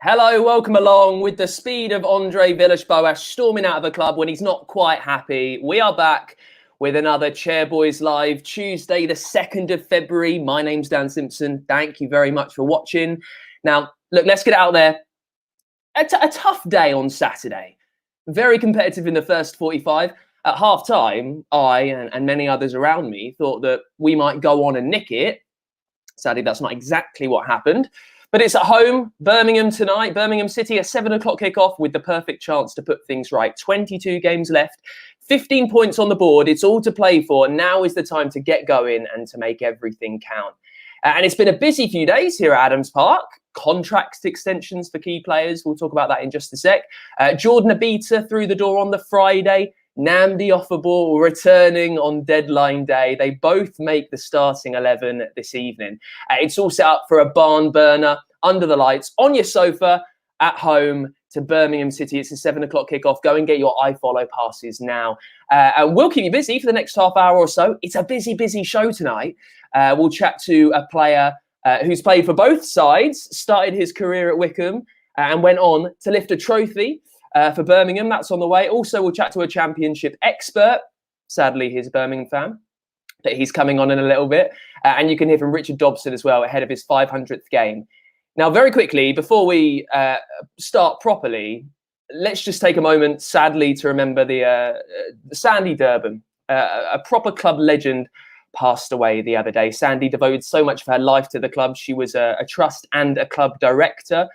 Hello, welcome along. With the speed of Andre Villas-Boas storming out of a club when he's not quite happy, we are back with another Chairboys Live, Tuesday the 2nd of February. My name's Dan Simpson. Thank you very much for watching. Now, look, let's get it out there. A tough day on Saturday. Very competitive in the first 45. At half-time, I and many others around me thought that we might go on and nick it. Sadly, that's not exactly what happened. But it's at home, Birmingham tonight. Birmingham City, a 7 o'clock kickoff with the perfect chance to put things right. 22 games left, 15 points on the board. It's all to play for. Now is the time to get going and to make everything count. And it's been a busy few days here at Adams Park. Contract extensions for key players. We'll talk about that in just a sec. Jordan Abita through the door on the Friday. Namdi off a ball, returning on deadline day. They both make the starting 11 this evening. It's all set up for a barn burner under the lights on your sofa at home to Birmingham City. It's a 7 o'clock kickoff. Go and get your iFollow passes now. And we'll keep you busy for the next half hour or so. It's a busy show tonight. We'll chat to a player who's played for both sides, started his career at Wycombe and went on to lift a trophy for Birmingham. That's on the way. Also, we'll chat to a championship expert. Sadly, he's a Birmingham fan, but he's coming on in a little bit. And you can hear from Richard Dobson as well ahead of his 500th game. Now, very quickly, before we start properly, let's just take a moment, sadly, to remember the Sandy Durban, a proper club legend, passed away the other day. Sandy devoted so much of her life to the club. She was a trust and a club director.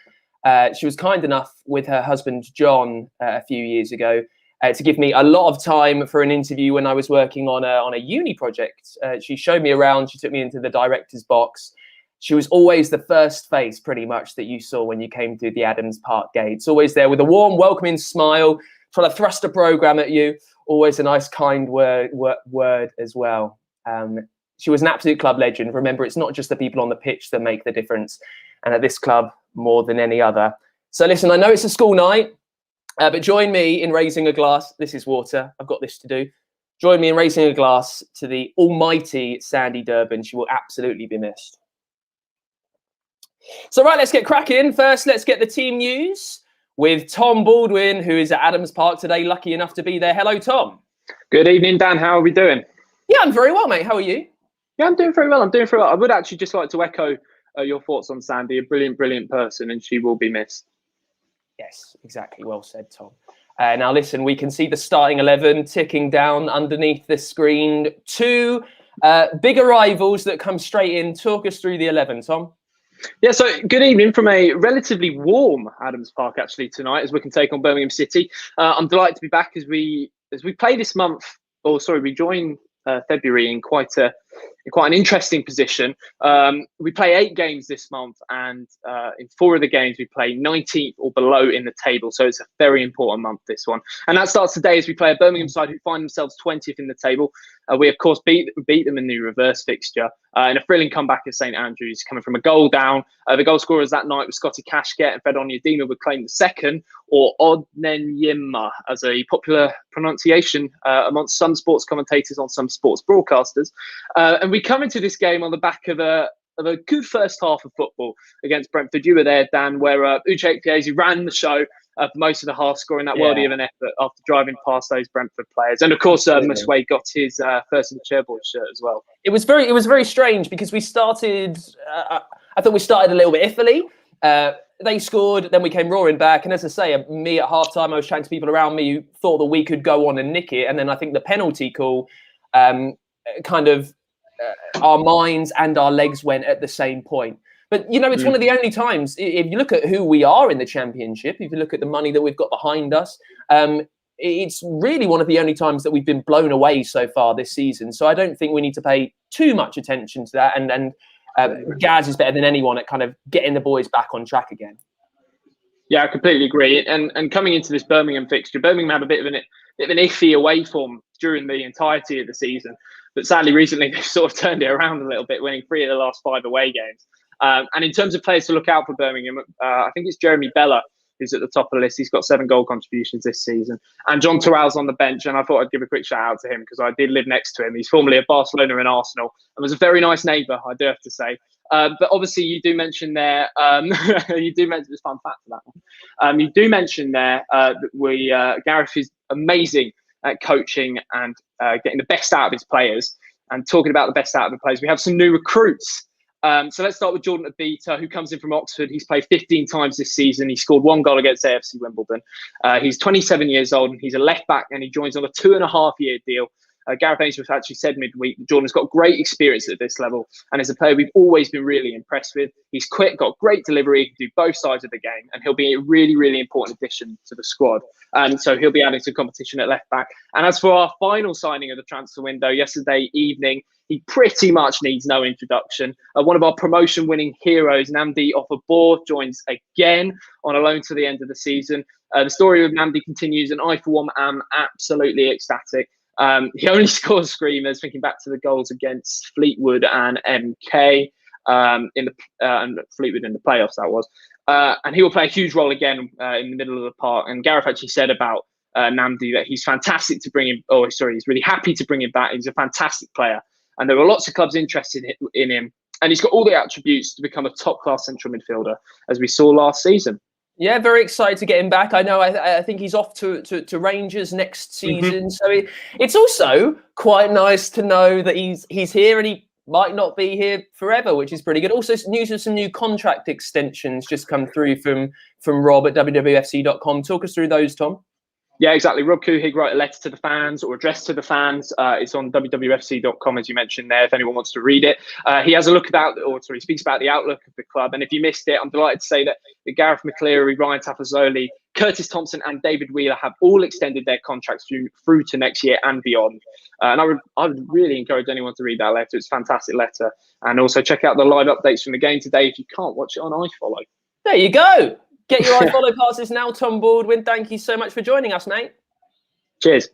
She was kind enough with her husband, John, a few years ago to give me a lot of time for an interview when I was working on a uni project. She showed me around. She took me into the director's box. She was always the first face, pretty much, that you saw when you came through the Adams Park gates. Always there with a warm, welcoming smile, trying to thrust a programme at you. Always a nice, kind word as well. She was an absolute club legend. Remember, it's not just the people on the pitch that make the difference. And at this club, more than any other. So listen, I know it's a school night, but join me in raising a glass. This is water. I've got this to do. Join me in raising a glass to the almighty Sandy Durban. She will absolutely be missed. So right, let's get cracking. First, let's get the team news with Tom Baldwin, who is at Adams Park today, lucky enough to be there. Hello, Tom. Good evening, Dan. How are we doing? Yeah, I'm very well, mate. How are you? Yeah, I'm doing very well. I would actually just like to echo your thoughts on Sandy, a brilliant person, and she will be missed. Yes, exactly. Well said, Tom. Now, listen, we can see the starting 11 ticking down underneath the screen. Two big arrivals that come straight in. Talk us through the 11, Tom. Yeah, so good evening from a relatively warm Adams Park, actually, tonight, as we can take on Birmingham City. I'm delighted to be back as we play this month, we join February in quite an interesting position. We play 8 games this month, and in 4 of the games we play 19th or below in the table. So it's a very important month, this one. And that starts today as we play a Birmingham side who find themselves 20th in the table. We, of course, beat them in the reverse fixture in a thrilling comeback at St Andrews, coming from a goal down. The goal scorers that night were Scotty Kashket, and Fedon Yadima would claim the second, or Odnenyima, as a popular pronunciation amongst some sports commentators on some sports broadcasters. And we come into this game on the back of a good first half of football against Brentford. You were there, Dan, where Uche Ikpeazu ran the show for most of the half, scoring that worldie of an effort after driving past those Brentford players. And of course, Matchday got his first in the Chairboys shirt as well. It was very strange because we started. I thought we started a little bit iffily. They scored, then we came roaring back. And as I say, me at half time, I was chatting to people around me who thought that we could go on and nick it. And then I think the penalty call our minds and our legs went at the same point. But, you know, it's one of the only times, if you look at who we are in the Championship, if you look at the money that we've got behind us, it's really one of the only times that we've been blown away so far this season. So I don't think we need to pay too much attention to that. And Gaz is better than anyone at kind of getting the boys back on track again. Yeah, I completely agree. And coming into this Birmingham fixture, Birmingham had a bit of an iffy away form during the entirety of the season. But sadly, recently, they've sort of turned it around a little bit, winning 3 of the last 5 away games. And in terms of players to look out for Birmingham, I think it's Jeremy Bella who's at the top of the list. He's got 7 goal contributions this season. And John Terrell's on the bench, and I thought I'd give a quick shout out to him because I did live next to him. He's formerly at Barcelona and Arsenal and was a very nice neighbour, I do have to say. But obviously, you do mention there, you do mention this fun fact for that one. You do mention there that Gareth is amazing at coaching and getting the best out of his players. And talking about the best out of the players, we have some new recruits. So let's start with Jordan Abita, who comes in from Oxford. He's played 15 times this season. He scored 1 goal against AFC Wimbledon. He's 27 years old and he's a left back, and he joins on a 2.5-year deal. Gareth Ainsworth actually said midweek that Jordan's got great experience at this level and is a player we've always been really impressed with. He's quick, got great delivery, can do both sides of the game, and he'll be a really, really important addition to the squad. So he'll be adding to competition at left back. And as for our final signing of the transfer window yesterday evening, he pretty much needs no introduction. One of our promotion-winning heroes, Namdi Ofabor, joins again on a loan to the end of the season. The story of Namdi continues, and I, for one, am absolutely ecstatic. He only scores screamers, thinking back to the goals against Fleetwood and MK and Fleetwood in the playoffs, that was. And he will play a huge role again in the middle of the park. And Gareth actually said about Namdi that he's fantastic to bring him. He's really happy to bring him back. He's a fantastic player. And there were lots of clubs interested in him. And he's got all the attributes to become a top-class central midfielder, as we saw last season. Yeah, very excited to get him back. I know. I think he's off to Rangers next season. So it's also quite nice to know that he's here and he might not be here forever, which is pretty good. Also, news of some new contract extensions just come through from Rob at wwfc.com. Talk us through those, Tom. Yeah, exactly. Rob Couhig wrote a letter to the fans or addressed to the fans. It's on wwfc.com, as you mentioned there, if anyone wants to read it. He has a look he speaks about the outlook of the club. And if you missed it, I'm delighted to say that Gareth McCleary, Ryan Tafazoli, Curtis Thompson and David Wheeler have all extended their contracts through to next year and beyond. And I would really encourage anyone to read that letter. It's a fantastic letter. And also check out the live updates from the game today if you can't watch it on iFollow. There you go. Get your iFollow passes now, Tom Baldwin. Thank you so much for joining us, mate. Cheers.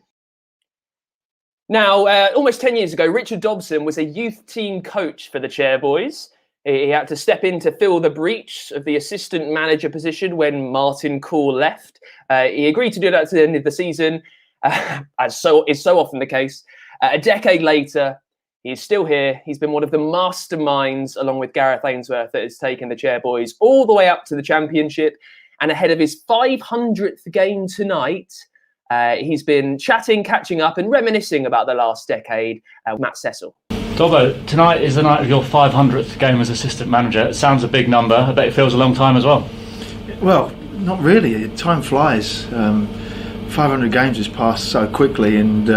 Now, almost 10 years ago, Richard Dobson was a youth team coach for the Chairboys. He had to step in to fill the breach of the assistant manager position when Martin Cool left. He agreed to do that to the end of the season, as is so often the case. A decade later, he's still here. He's been one of the masterminds, along with Gareth Ainsworth, that has taken the Chairboys all the way up to the Championship. And ahead of his 500th game tonight, he's been chatting, catching up and reminiscing about the last decade. Matt Cecil. Dobbo, tonight is the night of your 500th game as assistant manager. It sounds a big number. I bet it feels a long time as well. Well, not really. Time flies. 500 games has passed so quickly, and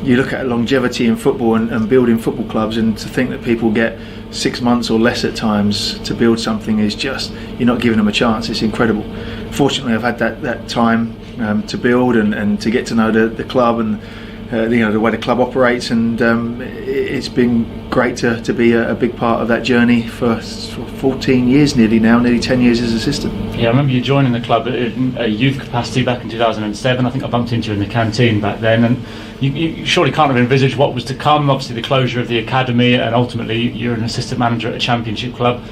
you look at longevity in football and building football clubs, and to think that people get 6 months or less at times to build something is just, you're not giving them a chance. It's incredible. Fortunately, I've had that time to build and to get to know the club and the way the club operates, and it's been great to be a big part of that journey for 14 years nearly 10 years as assistant. Yeah, I remember you joining the club in a youth capacity back in 2007. I think I bumped into you in the canteen back then, and you surely can't have envisaged what was to come. Obviously the closure of the academy, and ultimately you're an assistant manager at a championship club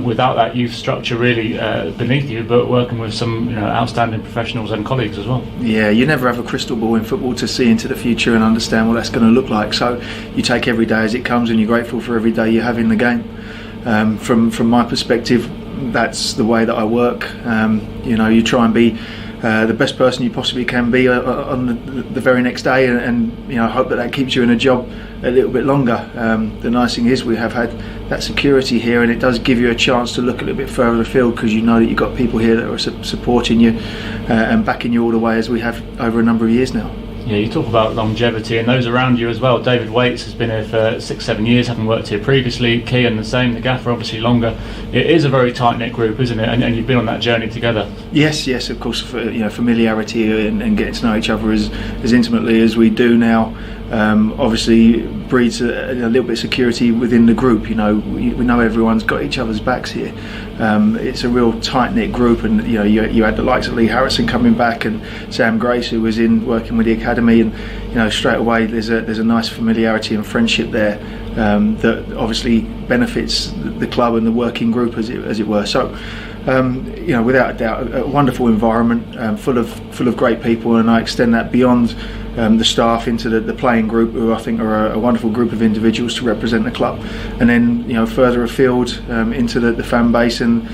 without that youth structure really beneath you, but working with some outstanding professionals and colleagues as well. Yeah, you never have a crystal ball in football to see into the future and understand what that's going to look like, so you take every day as it comes and you're grateful for every day you have in the game. From my perspective, that's the way that I work. You try and be the best person you possibly can be on the very next day, and hope that keeps you in a job a little bit longer. The nice thing is we have had that security here, and it does give you a chance to look a little bit further afield, because you know that you've got people here that are supporting you and backing you all the way, as we have over a number of years now. Yeah, you talk about longevity and those around you as well. David Waits has been here for 6-7 years, having worked here previously. Kean the same, the gaffer obviously longer. It is a very tight-knit group, isn't it? And you've been on that journey together. Yes, of course. Familiarity and getting to know each other as intimately as we do now obviously breeds a little bit of security within the group. We know everyone's got each other's backs here. It's a real tight-knit group, and you had the likes of Lee Harrison coming back and Sam Grace, who was in working with the academy, and straight away there's a nice familiarity and friendship there that obviously benefits the club and the working group, as it were. So without a doubt, a wonderful environment, full of great people, and I extend that beyond the staff into the playing group, who I think are a wonderful group of individuals to represent the club, and then further afield into the fan base and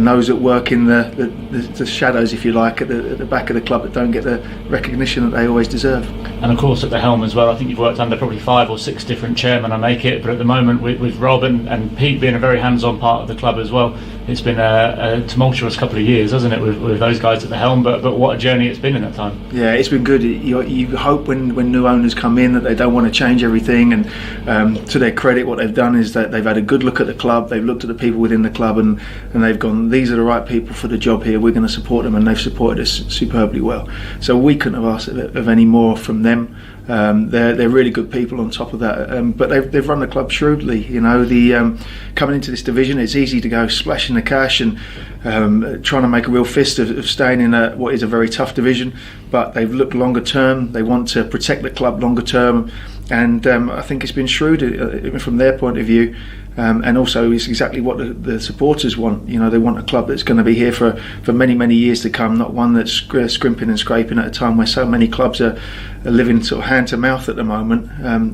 those that work in the shadows, if you like, at the back of the club, that don't get the recognition that they always deserve. And of course at the helm as well, I think you've worked under probably 5 or 6 different chairmen, I make it, but at the moment with Rob and Pete being a very hands-on part of the club as well, it's been a tumultuous couple of years, hasn't it, with those guys at the helm, but what a journey it's been in that time. Yeah, it's been good. You hope when new owners come in that they don't want to change everything, and to their credit, what they've done is that they've had a good look at the club, they've looked at the people within the club, and they've gone, these are the right people for the job here, we're going to support them, and they've supported us superbly well. So we couldn't have asked of any more from them. They're really good people on top of that, but they've run the club shrewdly. Coming into this division, it's easy to go splashing the cash and trying to make a real fist of staying in what is a very tough division, but they've looked longer term. They want to protect the club longer term, and I think it's been shrewd from their point of view. And also it's exactly what the supporters want. They want a club that's going to be here for many, many years to come, not one that's scrimping and scraping at a time where so many clubs are living sort of hand to mouth at the moment.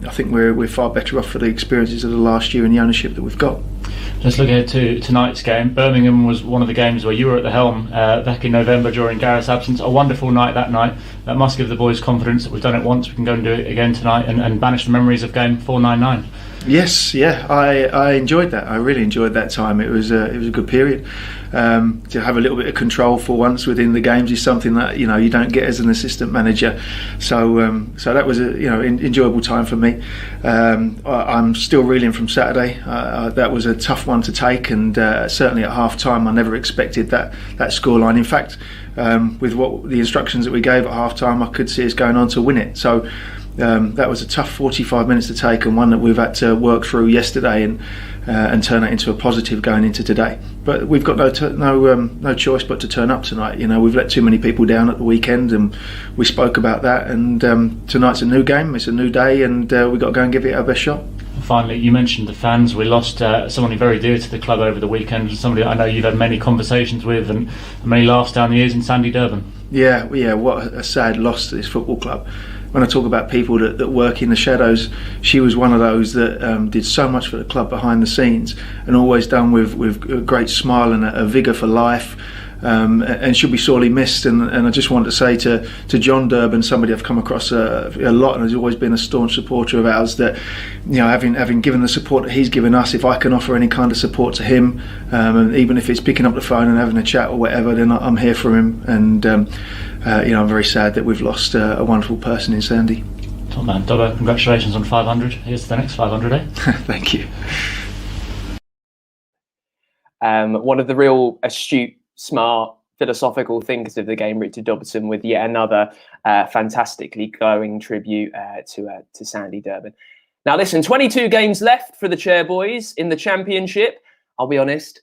I think we're far better off for the experiences of the last year and the ownership that we've got. Let's look ahead to tonight's game. Birmingham was one of the games where you were at the helm back in November during Gareth's absence. A wonderful night that night. That must give the boys confidence that we've done it once, we can go and do it again tonight and banish the memories of game 499. Yes, yeah, I enjoyed that. I really enjoyed that time. It was a good period. To have a little bit of control for once within the games is something that you don't get as an assistant manager. So that was a enjoyable time for me. I'm still reeling from Saturday. That was a tough one to take, and certainly at half time I never expected that scoreline. In fact, with what the instructions that we gave at half time, I could see us going on to win it. So that was a tough 45 minutes to take, and one that we've had to work through yesterday and turn it into a positive going into today. But we've got no choice but to turn up tonight. We've let too many people down at the weekend, and we spoke about that. And tonight's a new game, it's a new day, and we've got to go and give it our best shot. Finally, you mentioned the fans. We lost someone very dear to the club over the weekend, somebody I know you've had many conversations with and many laughs down the years, in Sandy Durban. Yeah, what a sad loss to this football club. When I talk about people that work in the shadows, she was one of those that did so much for the club behind the scenes, and always done with a great smile and a vigour for life, and she'll be sorely missed. And I just want to say to John Durban, somebody I've come across a lot and has always been a staunch supporter of ours, that having given the support that he's given us, if I can offer any kind of support to him, and even if it's picking up the phone and having a chat or whatever, then I'm here for him. And I'm very sad that we've lost a wonderful person in Sandy. Top man. Dobbo, congratulations on 500. Here's to the next 500, eh? Thank you. One of the real astute, smart, philosophical thinkers of the game, Richard Dobson, with yet another fantastically glowing tribute to Sandy Durban. Now listen, 22 games left for the Chairboys in the Championship. I'll be honest,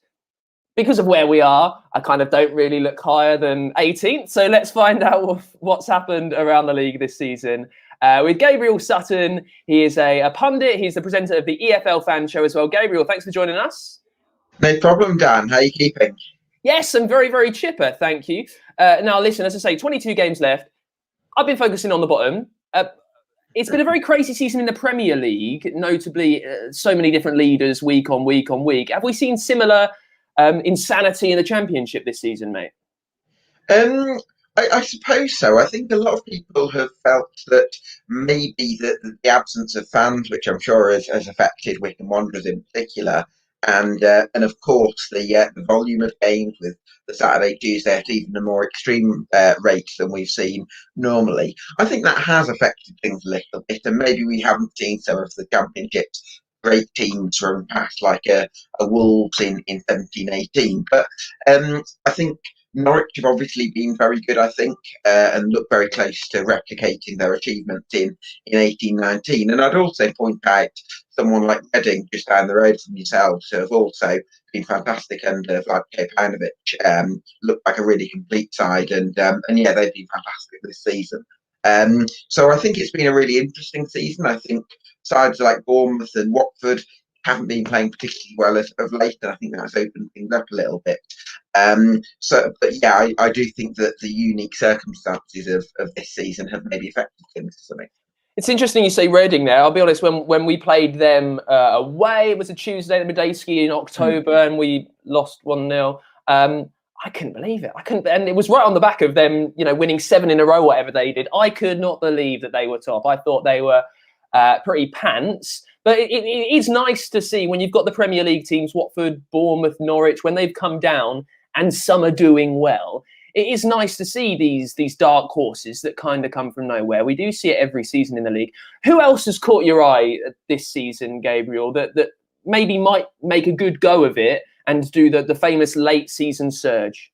because of where we are, I kind of don't really look higher than 18th. So let's find out what's happened around the league this season. With Gabriel Sutton, he is a pundit. He's the presenter of the EFL Fan Show as well. Gabriel, thanks for joining us. No problem, Dan. How are you keeping? Yes, I'm very, very chipper. Thank you. Now, listen, as I say, 22 games left. I've been focusing on the bottom. It's been a very crazy season in the Premier League, notably so many different leaders week on week on week. Have we seen similar insanity in the Championship this season, mate? I suppose so. I think a lot of people have felt that maybe the absence of fans, which I'm sure has affected Wycombe Wanderers in particular, and of course the volume of games with the Saturday, Tuesday at even a more extreme rates than we've seen normally. I think that has affected things a little bit, and maybe we haven't seen some of the Championship's great teams from past, like a Wolves in 17-18. But I think Norwich have obviously been very good, I think, and look very close to replicating their achievements in 1819. And I'd also point out someone like Reading, just down the road from yourselves, who have also been fantastic under Vladko Paunovic. Looked like a really complete side, and yeah, they've been fantastic this season. So I think it's been a really interesting season. I think sides like Bournemouth and Watford haven't been playing particularly well of late, and I think that's opened things up a little bit. But yeah, I do think that the unique circumstances of this season have maybe affected things to some extent. It's interesting you say Reading there. I'll be honest, when we played them away, it was a Tuesday, the midday ski in October, and we lost 1-0. I couldn't believe it. And it was right on the back of them, winning 7 in a row, whatever they did. I could not believe that they were top. I thought they were pretty pants. But it is nice to see when you've got the Premier League teams, Watford, Bournemouth, Norwich, when they've come down and some are doing well. It is nice to see these dark horses that kind of come from nowhere. We do see it every season in the league. Who else has caught your eye this season, Gabriel, that maybe might make a good go of it and do the famous late season surge?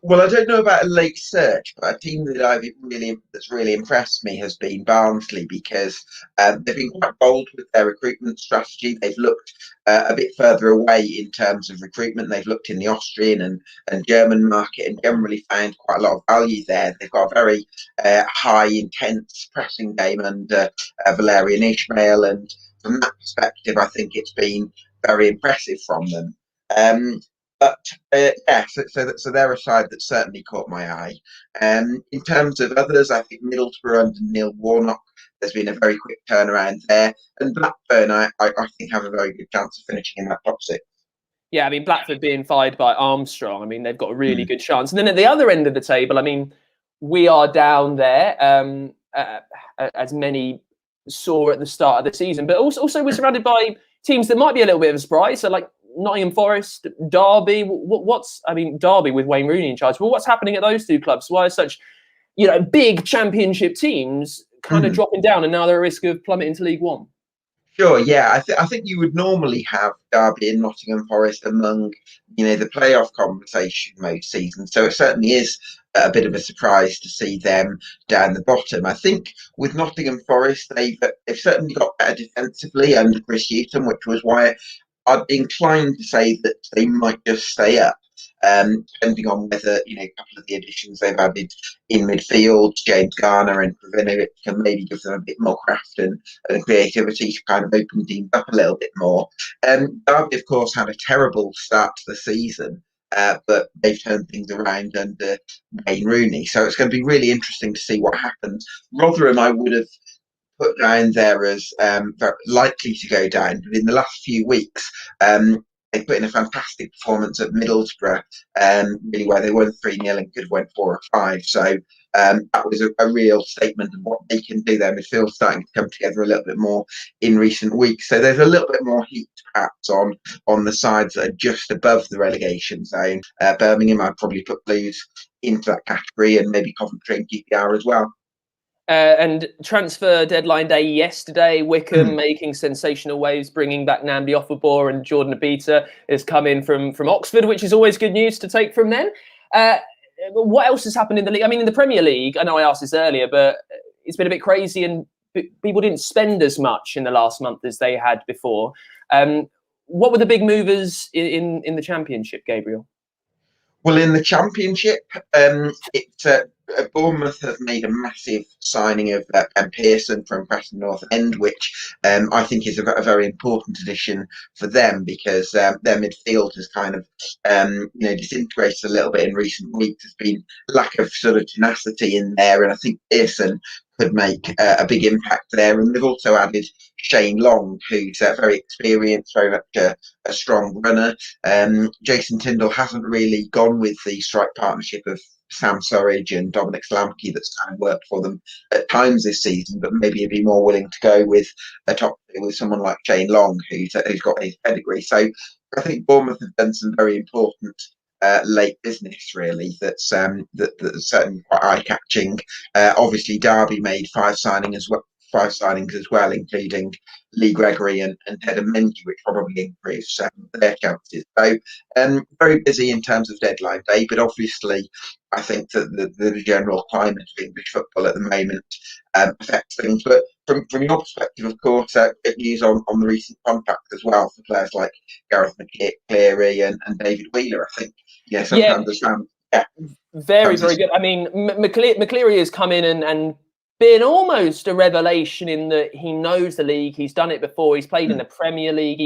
Well, I don't know about a late surge, but a team that's really impressed me has been Barnsley, because they've been quite bold with their recruitment strategy. They've looked a bit further away in terms of recruitment. They've looked in the Austrian and German market and generally found quite a lot of value there. They've got a very high, intense pressing game under Valerian Ismail, and from that perspective, I think it's been very impressive from them. But yeah, so they're a side that certainly caught my eye. In terms of others, I think Middlesbrough under Neil Warnock, there's been a very quick turnaround there. And Blackburn, I think, have a very good chance of finishing in that top 6. Yeah, I mean, Blackford being fired by Armstrong, I mean, they've got a really good chance. And then at the other end of the table, I mean, we are down there, as many saw at the start of the season. But also we're surrounded by teams that might be a little bit of a surprise. So like Nottingham Forest, Derby. Derby with Wayne Rooney in charge. Well, what's happening at those two clubs? Why are such, big championship teams kind of dropping down, and now they're at risk of plummeting to League One? Sure, yeah. I think you would normally have Derby and Nottingham Forest among, the playoff conversation most seasons. So it certainly is a bit of a surprise to see them down the bottom. I think with Nottingham Forest, they've certainly got better defensively under Chris Hughton, which was why I'd be inclined to say that they might just stay up, depending on whether, a couple of the additions they've added in midfield, James Garner and Kravinovic, can maybe give them a bit more craft and creativity to kind of open teams up a little bit more. Derby, of course, had a terrible start to the season, but they've turned things around under Wayne Rooney. So it's going to be really interesting to see what happens. Rotherham, I would have put down there as very likely to go down, but in the last few weeks, they put in a fantastic performance at Middlesbrough, really where they won 3-0 and could have went 4 or 5. So that was a real statement of what they can do there. Midfield's starting to come together a little bit more in recent weeks. So there's a little bit more heat perhaps on the sides that are just above the relegation zone. Birmingham, I'd probably put Blues into that category, and maybe Coventry and QPR as well. And transfer deadline day yesterday, Wycombe making sensational waves, bringing back Namdi Offerbor, and Jordan Abita has come in from Oxford, which is always good news to take from then. What else has happened in the league? I mean, in the Premier League, I know I asked this earlier, but it's been a bit crazy, and people didn't spend as much in the last month as they had before. What were the big movers in the Championship, Gabriel? Well, in the Championship, Bournemouth have made a massive signing of Pearson from Preston North End, which I think is a very important addition for them, because their midfield has kind of disintegrated a little bit in recent weeks. There's been lack of sort of tenacity in there, and I think Pearson could make a big impact there. And they've also added Shane Long, who's very experienced, very much a strong runner. Jason Tyndall hasn't really gone with the strike partnership of Sam Surridge and Dominic Slamke that's kind of worked for them at times this season, but maybe he'd be more willing to go with someone like Shane Long, who's got his pedigree. So I think Bournemouth have done some very important late business, really, that's certainly quite eye-catching. Obviously, Derby made 5 signings 5 signings as well, including Lee Gregory and Ted Mendy, which probably improves their chances. So very busy in terms of deadline day, but obviously I think that the general climate of English football at the moment affects things. But from your perspective, of course, good news on the recent contract as well for players like Gareth McCleary and David Wheeler. I think, sometimes the fans, very good. I mean, McCleary has come in and been almost a revelation in that he knows the league. He's done it before. He's played in the Premier League.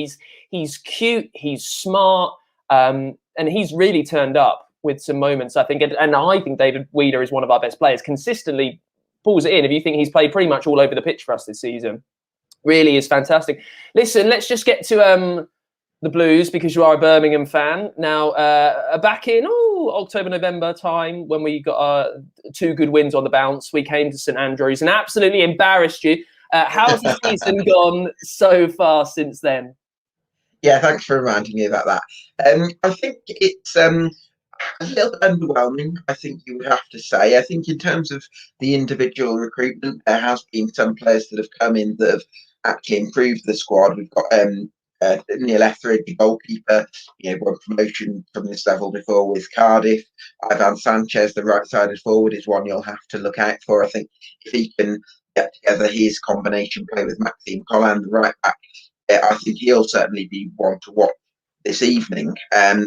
He's cute. He's smart, and he's really turned up with some moments, I think. And I think David Wheeler is one of our best players. Consistently pulls it in. If you think he's played pretty much all over the pitch for us this season, really is fantastic. Listen, let's just get to the Blues, because you are a Birmingham fan. Now, back in October, November time, when we got 2 good wins on the bounce, we came to St Andrews and absolutely embarrassed you. How's the season gone so far since then? Yeah, thanks for reminding me about that. I think it's a little bit underwhelming, I think you would have to say. I think in terms of the individual recruitment, there has been some players that have come in that have actually improved the squad. We've got Neil Etheridge, the goalkeeper, won promotion from this level before with Cardiff. Ivan Sanchez, the right-sided forward, is one you'll have to look out for. I think if he can get together his combination play with Maxime Colland, the right back, I think he'll certainly be one to watch this evening.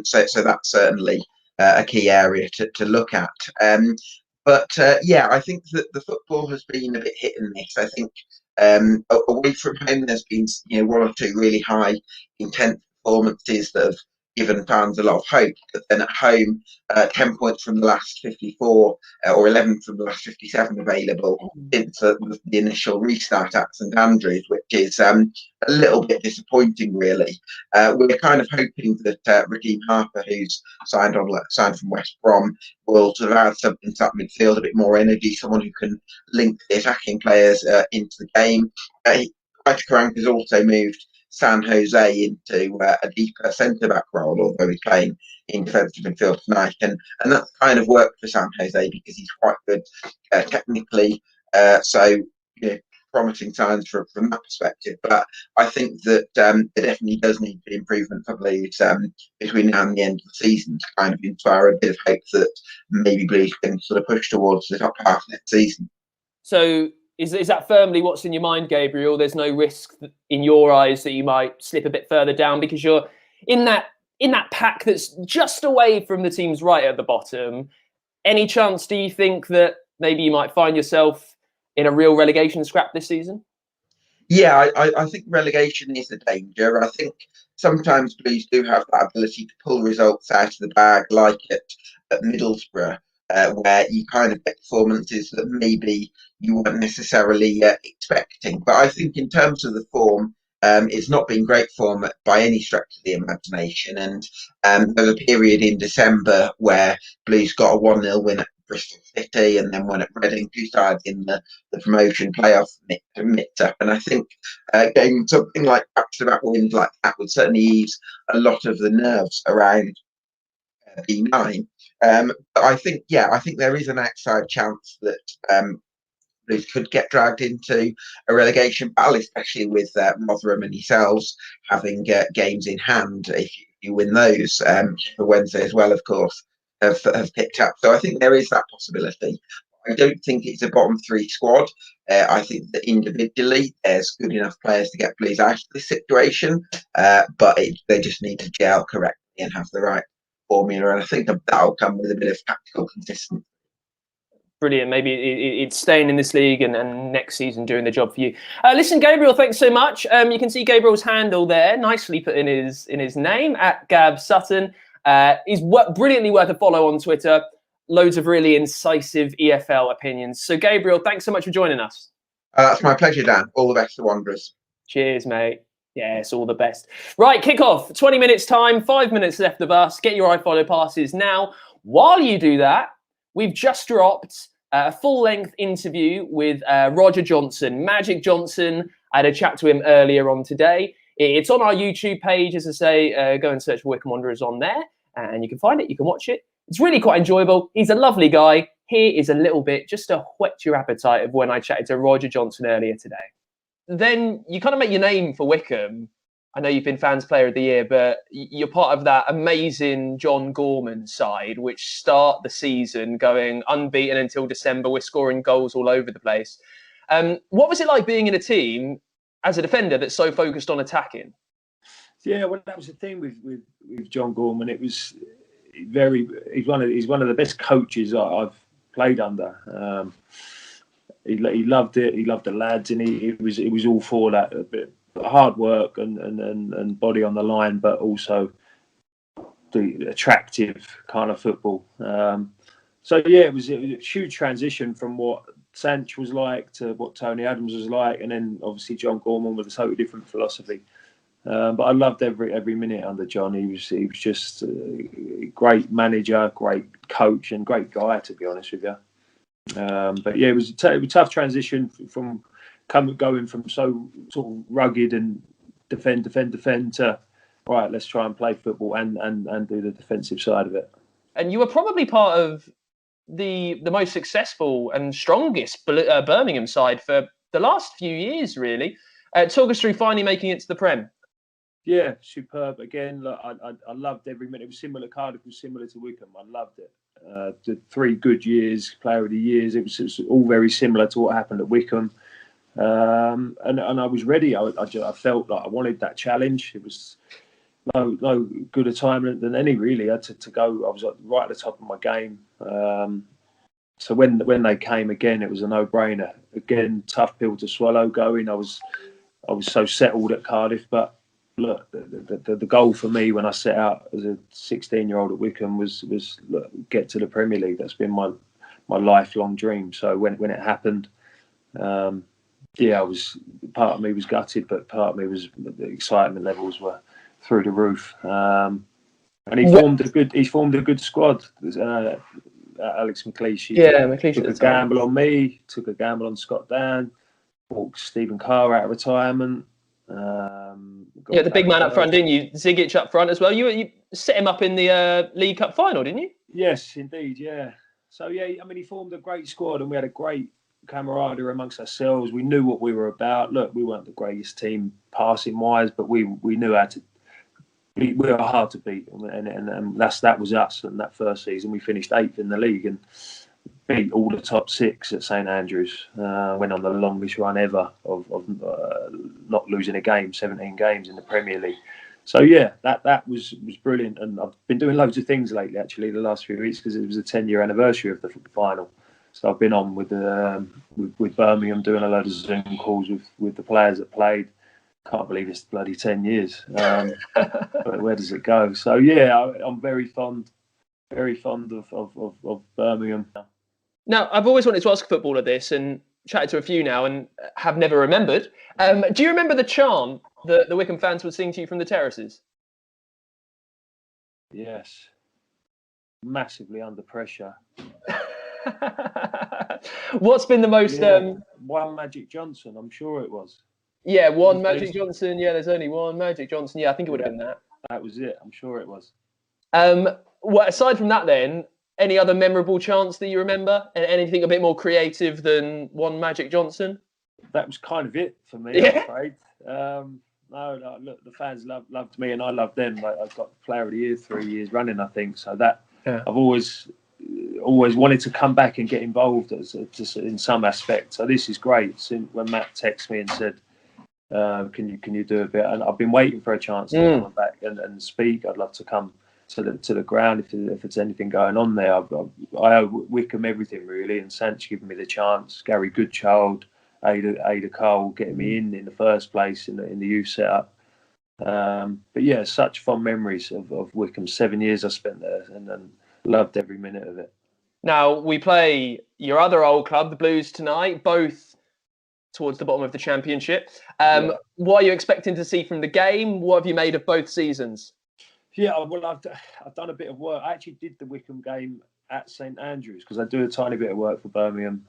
So that's certainly a key area to look at. But I think that the football has been a bit hit and miss. I think away from home, there's been 1 or 2 really high, intense performances that have given fans a lot of hope. But then at home, 10 points from the last 54 or 11 from the last 57 available since the initial restart at St Andrews, which is a little bit disappointing, really. We're kind of hoping that Raheem Harper, who's signed from West Brom, will sort of add something to that midfield, a bit more energy, someone who can link the attacking players into the game. Karanka has also moved San Jose into a deeper centre-back role, although he's playing in defensive midfield tonight. And that's kind of worked for San Jose because he's quite good technically. So, promising signs from that perspective. But I think that there definitely does need to be improvement for Blues between now and the end of the season to kind of inspire a bit of hope that maybe Blues can sort of push towards the top half next season. So is that firmly what's in your mind, Gabriel? There's no risk in your eyes that you might slip a bit further down because you're in that pack that's just away from the teams right at the bottom. Any chance, do you think, that maybe you might find yourself in a real relegation scrap this season? Yeah, I think relegation is a danger. I think sometimes Blues do have that ability to pull results out of the bag, like at Middlesbrough, where you kind of get performances that maybe you weren't necessarily expecting. But I think in terms of the form, it's not been great form by any stretch of the imagination. And there was a period in December where Blues got a 1-0 win at Bristol City and then won at Reading, 2 sides in the promotion playoff mix-up. And I think getting something like back-to-back wins like that would certainly ease a lot of the nerves around B9. But I think there is an outside chance that Blues could get dragged into a relegation battle, especially with Rotherham and yourselves having games in hand. If you win those for Wednesday as well, of course, have picked up. So I think there is that possibility. I don't think it's a bottom 3 squad. I think that individually there's good enough players to get Blues out of this situation, but they just need to gel correctly and have the right formula. And I think that'll come with a bit of tactical consistency. Brilliant. Maybe it's staying in this league and next season doing the job for you. Listen, Gabriel, thanks so much. You can see Gabriel's handle there, nicely put in his name, at Gab Sutton. He's brilliantly worth a follow on Twitter. Loads of really incisive EFL opinions. So, Gabriel, thanks so much for joining us. That's my pleasure, Dan. All the best to Wanderers. Cheers, mate. Yes, all the best. Right, kick off. 20 minutes time, 5 minutes left of us. Get your iFollow passes now. While you do that, we've just dropped a full-length interview with Roger Johnson, Magic Johnson. I had a chat to him earlier on today. It's on our YouTube page, as I say. Go and search for Wycombe Wanderers on there, and you can find it. You can watch it. It's really quite enjoyable. He's a lovely guy. here is a little bit just to whet your appetite of when I chatted to Roger Johnson earlier today. Then you kind of make your name for Wycombe. I know you've been Fans Player of the Year, but you're part of that amazing John Gorman side, which start the season going unbeaten until December. We're scoring goals all over the place. What was it like being in a team as a defender that's so focused on attacking? Yeah, well, that was the thing with John Gorman. It was he's one of the best coaches I've played under. He loved it. He loved the lads, and he was all for that. A bit hard work and body on the line, but also the attractive kind of football. So yeah, it was a huge transition from what Sanch was like to what Tony Adams was like, and then obviously John Gorman with a totally different philosophy. But I loved every minute under John. He was just a great manager, great coach, and great guy, to be honest with you. But yeah, it was a tough transition from going from so sort of rugged and defend to right, let's try and play football and do the defensive side of it. And you were probably part of the most successful and strongest Birmingham side for the last few years, really. Talk us through finally making it to the Prem. Yeah, superb. Again, look, I loved every minute. It was similar. Cardiff was similar to Wycombe. I loved it. The 3 good years, Player of the Years. It was all very similar to what happened at Wycombe. And I was ready. I felt like I wanted that challenge. It was no good a time than any, really. I had to go. I was right at the top of my game. So when they came again, it was a no-brainer. Again, tough pill to swallow. I was so settled at Cardiff, but look, the goal for me when I set out as a 16-year-old at Wycombe was look, get to the Premier League. That's been my lifelong dream. So when it happened, yeah, part of me was gutted, but part of me was the excitement levels were through the roof. And he formed a good squad. Alex McLeish, took a gamble on me, took a gamble on Scott Dan, brought Stephen Carr out of retirement. The big man up front, didn't you? Zigic up front as well. You set him up in the League Cup final, didn't you? Yes, indeed, yeah. So, yeah, I mean, he formed a great squad and we had a great camaraderie amongst ourselves. We knew what we were about. Look, we weren't the greatest team passing-wise, but we knew how to... We were hard to beat, and that was us. And that first season, we finished 8th in the league and beat all the top 6 at St Andrews. Went on the longest run ever of not losing a game, 17 games in the Premier League. So yeah, that was brilliant. And I've been doing loads of things lately, actually, the last few weeks, because it was the 10-year anniversary of the final. So I've been on with Birmingham, doing a load of Zoom calls with the players that played. Can't believe it's bloody 10 years. But where does it go? So yeah, I'm very fond of Birmingham. Now, I've always wanted to ask a footballer this, and chatted to a few now, and have never remembered. Do you remember the chant that the Wycombe fans would sing to you from the terraces? Yes. Massively under pressure. What's been the most... One Magic Johnson, I'm sure it was. Yeah, one Magic Johnson. Yeah, there's only one Magic Johnson. Yeah, I think it would have been that. That was it. I'm sure it was. Well, aside from that then, any other memorable chants that you remember? And anything a bit more creative than one Magic Johnson? That was kind of it for me, I'm afraid. No, look, the fans loved me and I loved them. Like, I've got Player of the Year 3 years running, I think. So that I've always wanted to come back and get involved in some aspect. So this is great. So when Matt texted me and said, can you do a bit? And I've been waiting for a chance to come back and speak. I'd love to come to the ground if there's anything going on there. I owe Wycombe everything, really, and Sanch giving me the chance. Gary Goodchild, Ada Cole getting me in the first place in the youth setup. But yeah, such fond memories of Wycombe. 7 years I spent there and loved every minute of it. Now, we play your other old club, the Blues, tonight, both towards the bottom of the Championship. What are you expecting to see from the game? What have you made of both seasons? Yeah, well, I've done a bit of work. I actually did the Wycombe game at St Andrews because I do a tiny bit of work for Birmingham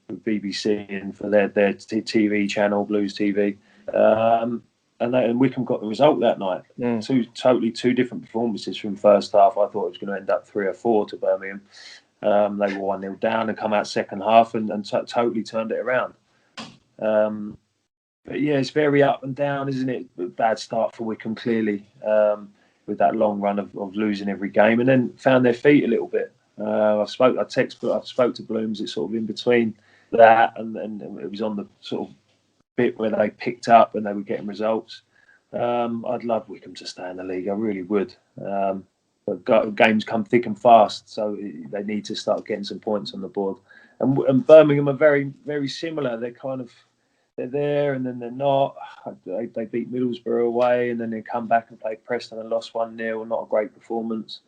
with BBC and for their TV channel, Blues TV. And Wycombe got the result that night. Two different performances from first half. I thought it was going to end up 3 or 4 to Birmingham. They were 1-0 down and come out second half and totally turned it around. But yeah, it's very up and down, isn't it? Bad start for Wycombe, clearly, with that long run of losing every game, and then found their feet a little bit. I spoke to Blooms. It's sort of in between that, and it was on the sort of bit where they picked up and they were getting results. I'd love Wycombe to stay in the league. I really would. But games come thick and fast, so they need to start getting some points on the board. And Birmingham are very, very similar. They're there and then they're not. They beat Middlesbrough away and then they come back and play Preston and lost 1-0. Not a great performance.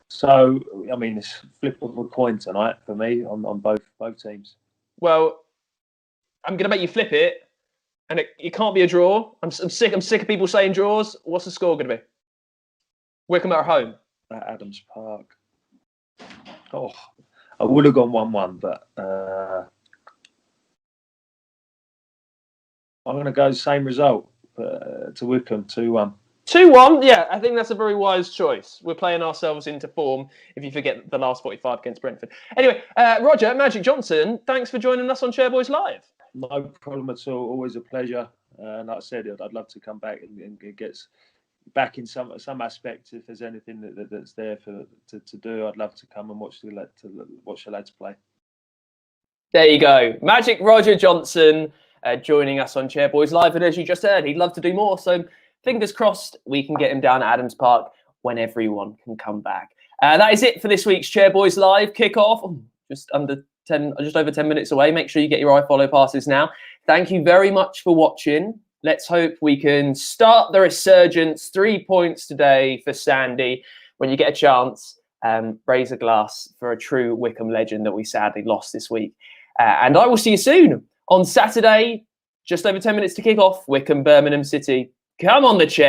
So, I mean, it's flip of a coin tonight for me on both teams. Well, I'm going to make you flip it, and it can't be a draw. I'm sick of people saying draws. What's the score going to be? Wycombe are home. At Adams Park. Oh, I would have gone 1-1, but I'm going to go same result to Wycombe, 2-1. 2-1, yeah, I think that's a very wise choice. We're playing ourselves into form if you forget the last 45 against Brentford. Anyway, Roger, Magic Johnson, thanks for joining us on Chairboys Live. No problem at all. Always a pleasure. And like I said, I'd love to come back and get back in some aspect. If there's anything that's there to do, I'd love to come and watch the lads play. There you go. Magic Roger Johnson joining us on Chairboys Live. And as you just heard, he'd love to do more. So fingers crossed we can get him down at Adams Park when everyone can come back. That is it for this week's Chairboys Live kickoff. Just over 10 minutes away. Make sure you get your iFollow passes now. Thank you very much for watching. Let's hope we can start the resurgence. 3 points today for Sandy. When you get a chance, raise a glass for a true Wycombe legend that we sadly lost this week. And I will see you soon on Saturday. Just over 10 minutes to kick off. Wycombe, Birmingham City. Come on the chair.